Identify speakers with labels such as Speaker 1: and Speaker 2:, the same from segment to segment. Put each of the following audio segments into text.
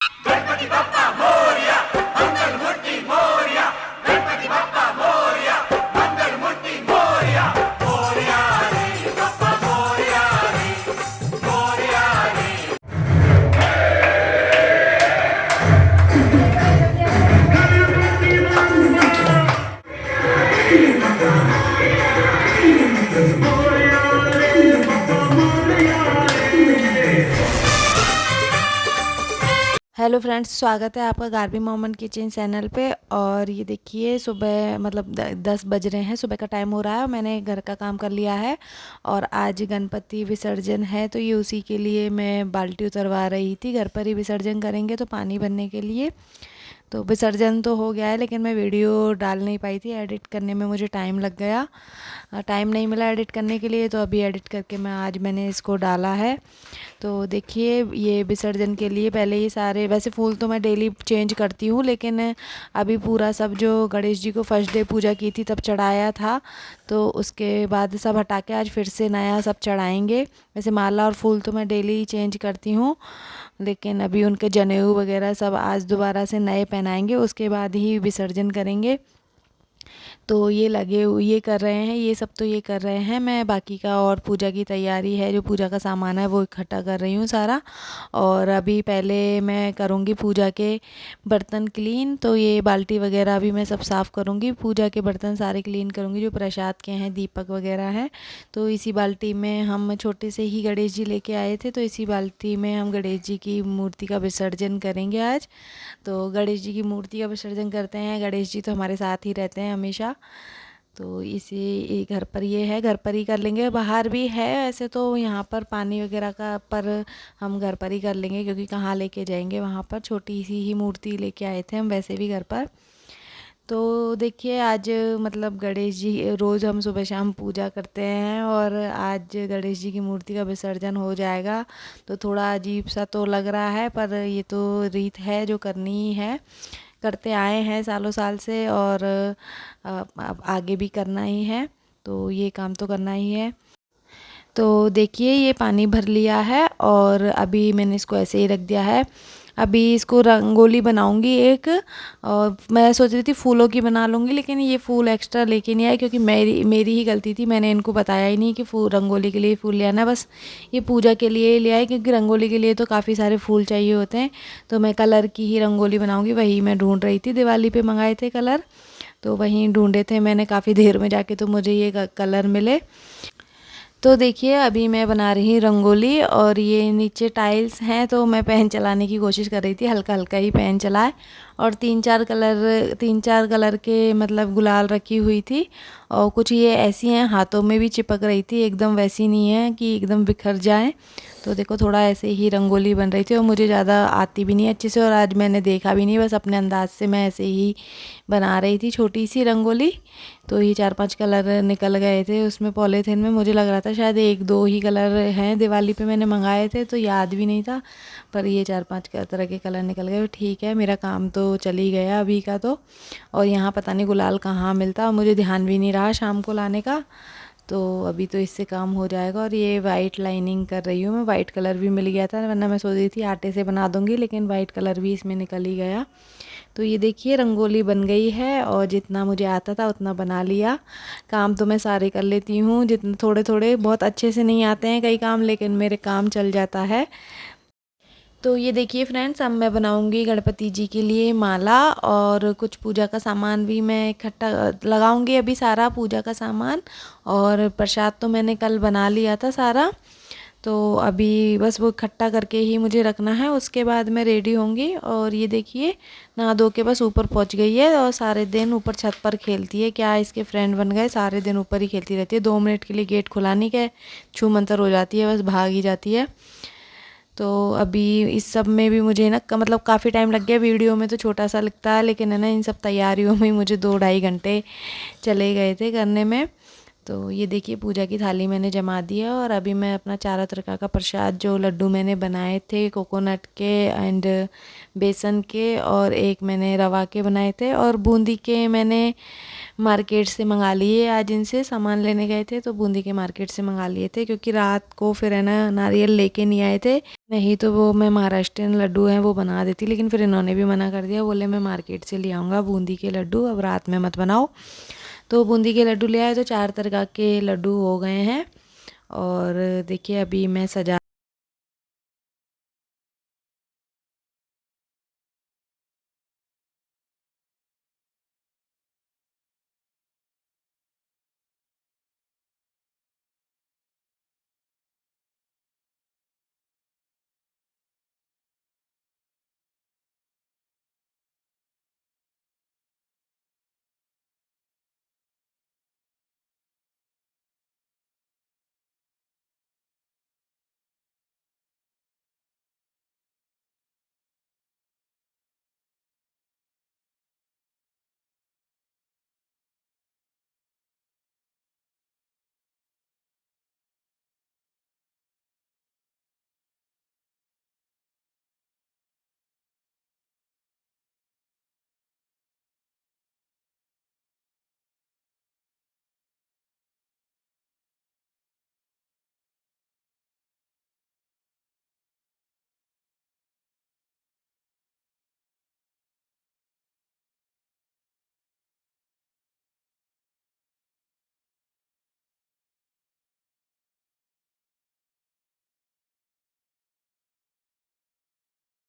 Speaker 1: गणपति बप्पा मोरया, मंगल मूर्ति मोरया, गणपति बप्पा मोरया, मंगल मूर्ति मोरया, मोरया रे बप्पा मोरया रे, मोरया रे।
Speaker 2: हेलो फ्रेंड्स, स्वागत है आपका गार्बी मोमेंट किचन चैनल पे। और ये देखिए सुबह मतलब 10 बज रहे हैं, सुबह का टाइम हो रहा है और मैंने घर का काम कर लिया है। और आज गणपति विसर्जन है तो ये उसी के लिए मैं बाल्टी उतरवा रही थी। घर पर ही विसर्जन करेंगे तो पानी भरने के लिए। तो विसर्जन तो हो गया है लेकिन मैं वीडियो डाल नहीं पाई थी, एडिट करने में मुझे टाइम लग गया, टाइम नहीं मिला एडिट करने के लिए। तो अभी एडिट करके मैंने इसको डाला है। तो देखिए ये विसर्जन के लिए पहले ये सारे, वैसे फूल तो मैं डेली चेंज करती हूँ लेकिन अभी पूरा सब जो गणेश जी को फर्स्ट डे पूजा की थी तब चढ़ाया था, तो उसके बाद सब हटा के आज फिर से नया सब चढ़ाएंगे। वैसे माला और फूल तो मैं डेली चेंज करती हूँ लेकिन अभी उनके जनेऊ वगैरह सब आज दोबारा से नए पहनाएंगे, उसके बाद ही विसर्जन करेंगे। तो ये कर रहे हैं, ये सब तो ये कर रहे हैं। मैं बाकी का और पूजा की तैयारी है, जो पूजा का सामान है वो इकट्ठा कर रही हूँ सारा। और अभी पहले मैं करूँगी पूजा के बर्तन क्लीन। तो ये बाल्टी वगैरह अभी मैं सब साफ़ करूँगी, पूजा के बर्तन सारे क्लीन करूँगी जो प्रसाद के हैं, दीपक वगैरह हैं। तो इसी बाल्टी में हम छोटे से ही गणेश जी लेके आए थे, तो इसी बाल्टी में हम गणेश जी की मूर्ति का विसर्जन करेंगे आज। तो गणेश जी की मूर्ति का विसर्जन करते हैं। गणेश जी तो हमारे साथ ही रहते हैं हमेशा। तो इसी घर पर ये है, घर पर ही कर लेंगे। बाहर भी है ऐसे तो यहाँ पर पानी वगैरह का, पर हम घर पर ही कर लेंगे क्योंकि कहाँ लेके जाएंगे वहाँ पर। छोटी सी ही मूर्ति लेके आए थे हम वैसे भी घर पर। तो देखिए आज मतलब गणेश जी रोज़ हम सुबह शाम पूजा करते हैं और आज गणेश जी की मूर्ति का विसर्जन हो जाएगा। तो थोड़ा अजीब सा तो लग रहा है पर ये तो रीत है जो करनी ही है, करते आए हैं सालों साल से और अब आगे भी करना ही है। तो ये काम तो करना ही है। तो देखिए ये पानी भर लिया है और अभी मैंने इसको ऐसे ही रख दिया है। अभी इसको रंगोली बनाऊंगी एक, और मैं सोच रही थी फूलों की बना लूँगी लेकिन ये फूल एक्स्ट्रा लेके नहीं आई क्योंकि मेरी मेरी ही गलती थी, मैंने इनको बताया ही नहीं कि फूल रंगोली के लिए फूल ले आना। बस ये पूजा के लिए ही ले आए क्योंकि रंगोली के लिए तो काफ़ी सारे फूल चाहिए होते हैं। तो मैं कलर की ही रंगोली बनाऊँगी, वही मैं ढूँढ रही थी, दिवाली पे मंगाए थे कलर तो वहीं ढूंढे थे मैंने काफ़ी देर में जाके, तो मुझे ये कलर मिले। तो देखिए अभी मैं बना रही रंगोली और ये नीचे टाइल्स हैं तो मैं पेन चलाने की कोशिश कर रही थी, हल्का हल्का ही पेन चलाए। और तीन चार कलर के मतलब गुलाल रखी हुई थी और कुछ ये ऐसी हैं हाथों में भी चिपक रही थी, एकदम वैसी नहीं है कि एकदम बिखर जाए। तो देखो थोड़ा ऐसे ही रंगोली बन रही थी और मुझे ज़्यादा आती भी नहीं अच्छे से और आज मैंने देखा भी नहीं, बस अपने अंदाज से मैं ऐसे ही बना रही थी छोटी सी रंगोली। तो ये 4-5 कलर निकल गए थे उसमें पॉलीथिन में, मुझे लग रहा था शायद 1-2 ही कलर हैं, दिवाली पे मैंने मंगाए थे तो याद भी नहीं था, पर ये 4-5 तरह के कलर निकल गए। ठीक है, मेरा काम तो चल ही गया अभी का तो। और यहाँ पता नहीं गुलाल कहाँ मिलता और मुझे ध्यान भी नहीं रहा शाम को लाने का। तो अभी तो इससे काम हो जाएगा। और ये वाइट लाइनिंग कर रही हूँ मैं, वाइट कलर भी मिल गया था, वरना मैं सोच रही थी आटे से बना दूँगी लेकिन वाइट कलर भी इसमें निकल ही गया। तो ये देखिए रंगोली बन गई है और जितना मुझे आता था उतना बना लिया। काम तो मैं सारे कर लेती हूँ, जितने थोड़े थोड़े, बहुत अच्छे से नहीं आते हैं कई काम लेकिन मेरे काम चल जाता है। तो ये देखिए फ्रेंड्स, अब मैं बनाऊंगी गणपति जी के लिए माला और कुछ पूजा का सामान भी मैं इकट्ठा लगाऊंगी, अभी सारा पूजा का सामान। और प्रसाद तो मैंने कल बना लिया था सारा, तो अभी बस वो इकट्ठा करके ही मुझे रखना है, उसके बाद मैं रेडी होंगी। और ये देखिए नहा धो के बस ऊपर पहुंच गई है और सारे दिन ऊपर छत पर खेलती है, क्या इसके फ्रेंड बन गए, सारे दिन ऊपर ही खेलती रहती है। 2 मिनट के लिए गेट खुला नहीं के छू मंतर हो जाती है, बस भाग ही जाती है। तो अभी इस सब में भी मुझे ना मतलब काफ़ी टाइम लग गया, वीडियो में तो छोटा सा लगता है लेकिन है ना इन सब तैयारियों में ही मुझे 2-2.5 घंटे चले गए थे करने में। तो ये देखिए पूजा की थाली मैंने जमा दी है और अभी मैं अपना 4 तरह का प्रसाद, जो लड्डू मैंने बनाए थे कोकोनट के एंड बेसन के और एक मैंने रवा के बनाए थे और बूंदी के मैंने मार्केट से मंगा लिए आज, इनसे सामान लेने गए थे तो बूंदी के मार्केट से मंगा लिए थे, क्योंकि रात को फिर है ना नारियल लेके नहीं आए थे, नहीं तो वो मैं महाराष्ट्रियन लड्डू हैं वो बना देती, लेकिन फिर इन्होंने भी मना कर दिया, बोले मैं मार्केट से ले आऊँगा बूंदी के लड्डू, अब रात में मत बनाओ। तो बूंदी के लड्डू ले आए, तो 4 तरह के लड्डू हो गए हैं। और देखिए अभी मैं सजा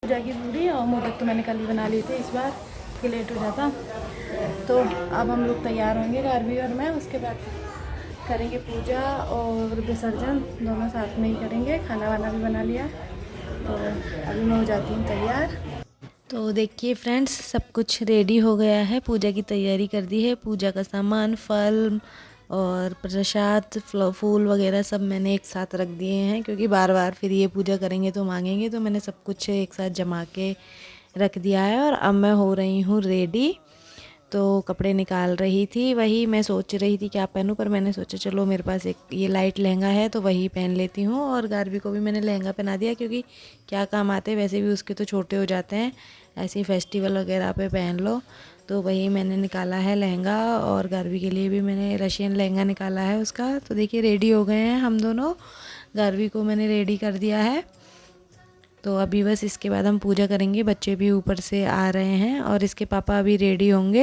Speaker 3: पूजा की पूरी और मोदक तो मैंने कल ही बना लिए थे, इस बार कि लेट हो जाता। तो अब हम लोग तैयार होंगे गार्वी और मैं, उसके बाद करेंगे पूजा और विसर्जन दोनों साथ में ही करेंगे। खाना वाना भी बना लिया, तो अभी मैं हो जाती हूँ तैयार।
Speaker 2: तो देखिए फ्रेंड्स, सब कुछ रेडी हो गया है, पूजा की तैयारी कर दी है, पूजा का सामान, फल और प्रसाद, फूल वगैरह सब मैंने एक साथ रख दिए हैं, क्योंकि बार बार फिर ये पूजा करेंगे तो मांगेंगे, तो मैंने सब कुछ एक साथ जमा के रख दिया है। और अब मैं हो रही हूँ रेडी, तो कपड़े निकाल रही थी, वही मैं सोच रही थी क्या पहनूं, पर मैंने सोचा चलो मेरे पास एक ये लाइट लहंगा है तो वही पहन लेती हूँ। और गार्वी को भी मैंने लहंगा पहना दिया, क्योंकि क्या काम आते, वैसे भी उसके तो छोटे हो जाते हैं, ऐसे ही फेस्टिवल वगैरह पे पहन लो, तो वही मैंने निकाला है लहंगा। और गार्वी के लिए भी मैंने रशियन लहंगा निकाला है उसका। तो देखिए रेडी हो गए हैं हम दोनों, गार्वी को मैंने रेडी कर दिया है। तो अभी बस इसके बाद हम पूजा करेंगे, बच्चे भी ऊपर से आ रहे हैं और इसके पापा अभी रेडी होंगे।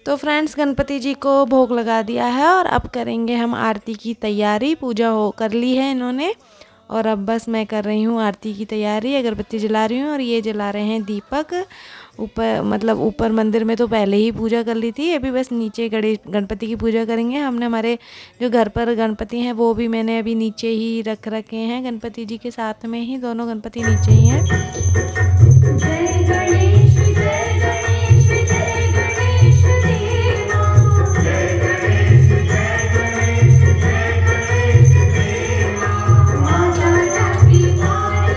Speaker 2: तो फ्रेंड्स, गणपति जी को भोग लगा दिया है और अब करेंगे हम आरती की तैयारी। पूजा हो कर ली है इन्होंने, और अब बस मैं कर रही हूँ आरती की तैयारी, अगरबत्ती जला रही हूँ और ये जला रहे हैं दीपक। ऊपर मतलब ऊपर मंदिर में तो पहले ही पूजा कर ली थी, अभी बस नीचे गणपति की पूजा करेंगे। हमने हमारे जो घर पर गणपति हैं वो भी मैंने अभी नीचे ही रख रखे हैं, गणपति जी के साथ में ही दोनों गणपति नीचे ही हैं।
Speaker 4: जय गणेश जय गणेश जय गणेश देवा,
Speaker 1: जय गणेश जय गणेश जय गणेश देवा,
Speaker 4: माता जाकी पार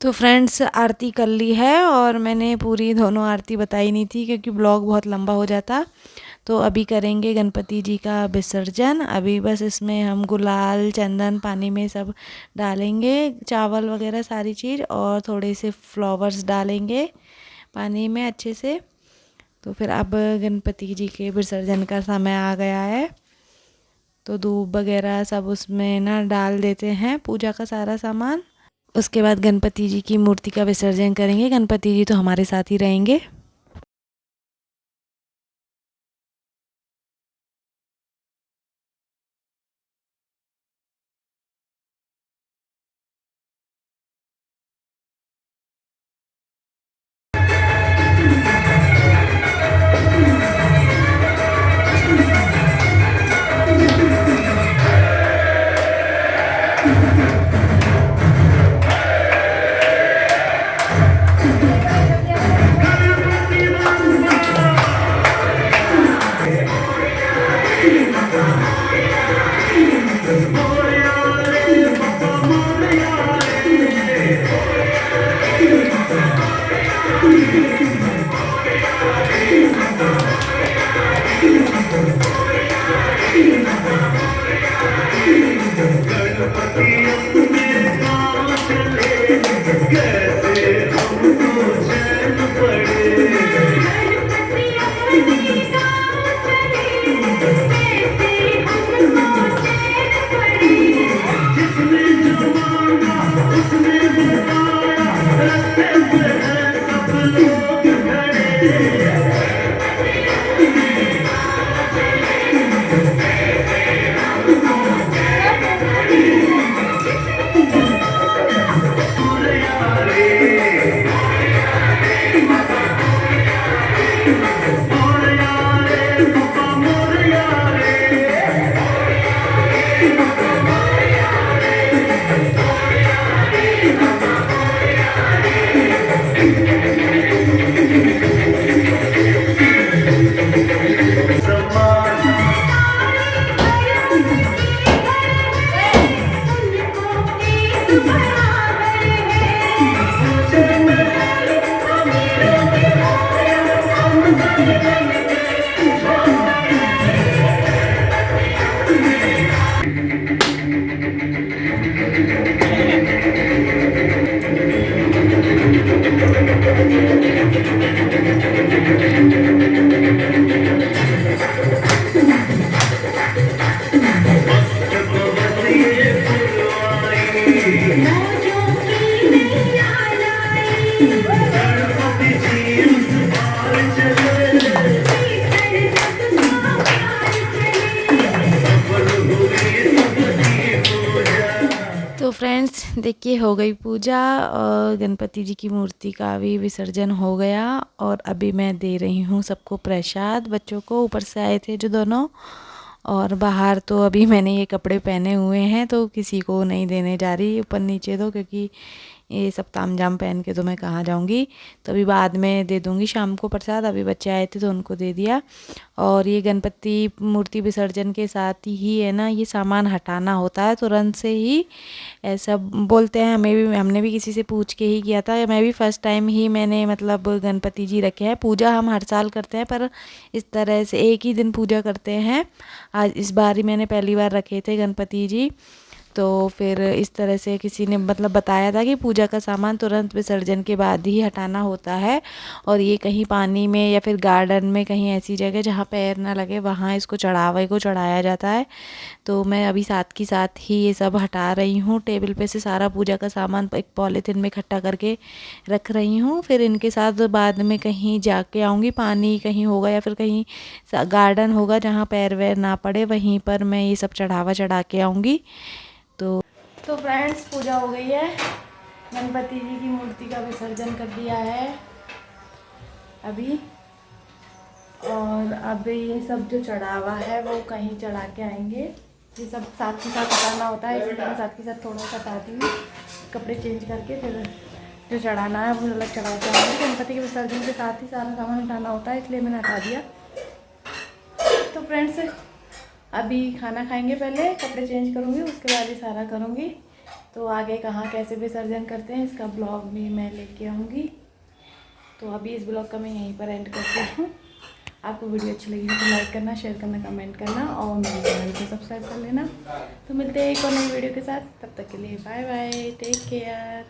Speaker 2: तो फ्रेंड्स आरती कर ली है और मैंने पूरी दोनों आरती बताई नहीं थी क्योंकि ब्लॉग बहुत लंबा हो जाता। तो अभी करेंगे गणपति जी का विसर्जन। अभी बस इसमें हम गुलाल चंदन पानी में सब डालेंगे, चावल वगैरह सारी चीज़, और थोड़े से फ्लावर्स डालेंगे पानी में अच्छे से। तो फिर अब गणपति जी के विसर्जन का समय आ गया है, तो धूप वगैरह सब उसमें ना डाल देते हैं, पूजा का सारा सामान। उसके बाद गणपति जी की मूर्ति का विसर्जन करेंगे। गणपति जी तो हमारे साथ ही रहेंगे। तो फ्रेंड्स देखिए हो गई पूजा और गणपति जी की मूर्ति का भी विसर्जन हो गया। और अभी मैं दे रही हूँ सबको प्रसाद, बच्चों को ऊपर से आए थे जो दोनों। और बाहर तो अभी मैंने ये कपड़े पहने हुए हैं तो किसी को नहीं देने जा रही, ऊपर नीचे दो, क्योंकि ये सब तामझाम पहन के तो मैं कहाँ जाऊँगी। तो अभी बाद में दे दूँगी शाम को प्रसाद। अभी बच्चे आए थे तो उनको दे दिया। और ये गणपति मूर्ति विसर्जन के साथ ही है ना, ये सामान हटाना होता है तुरंत से ही, ऐसा बोलते हैं। हमने भी किसी से पूछ के ही किया था। मैं भी फर्स्ट टाइम ही मैंने मतलब गणपति जी रखे हैं। पूजा हम हर साल करते हैं पर इस तरह से एक ही दिन पूजा करते हैं। आज इस बार ही मैंने पहली बार रखे थे गणपति जी। तो फिर इस तरह से किसी ने मतलब बताया था कि पूजा का सामान तुरंत विसर्जन के बाद ही हटाना होता है। और ये कहीं पानी में या फिर गार्डन में कहीं ऐसी जगह जहाँ पैर ना लगे वहाँ इसको चढ़ावे को चढ़ाया जाता है। तो मैं अभी साथ के साथ ही ये सब हटा रही हूँ। टेबल पे से सारा पूजा का सामान एक पॉलीथिन में इकट्ठा करके रख रही हूँ। फिर इनके साथ बाद में कहीं जाके आऊँगी, पानी कहीं होगा या फिर कहीं गार्डन होगा जहाँ पैर वैर ना पड़े, वहीं पर मैं ये सब चढ़ावा चढ़ा के आऊँगी। तो फ्रेंड्स पूजा हो गई है, गणपति जी की मूर्ति का विसर्जन कर दिया है अभी। और अब ये सब जो चढ़ावा है वो कहीं चढ़ा के आएंगे। ये सब साथ के साथ हटाना होता है, इसलिए मैं साथ के साथ थोड़ा सा हटाती हूँ, कपड़े चेंज करके फिर जो चढ़ाना है वो अलग चढ़ा के आएंगे। गणपति के विसर्जन के साथ ही सारा सामान हटाना होता है, इसलिए मैंने हटा दिया। तो फ्रेंड्स अभी खाना खाएंगे, पहले कपड़े चेंज करूँगी, उसके बाद ही सारा करूँगी।
Speaker 3: तो आगे कहाँ कैसे विसर्जन करते हैं इसका ब्लॉग भी मैं लेके आऊँगी। तो अभी इस ब्लॉग का मैं यहीं पर एंड करती हूँ। आपको वीडियो अच्छी लगी तो लाइक करना, शेयर करना, कमेंट करना और मेरे चैनल को सब्सक्राइब कर लेना। तो मिलते हैं एक और नई वीडियो के साथ, तब तक के लिए बाय बाय, टेक केयर।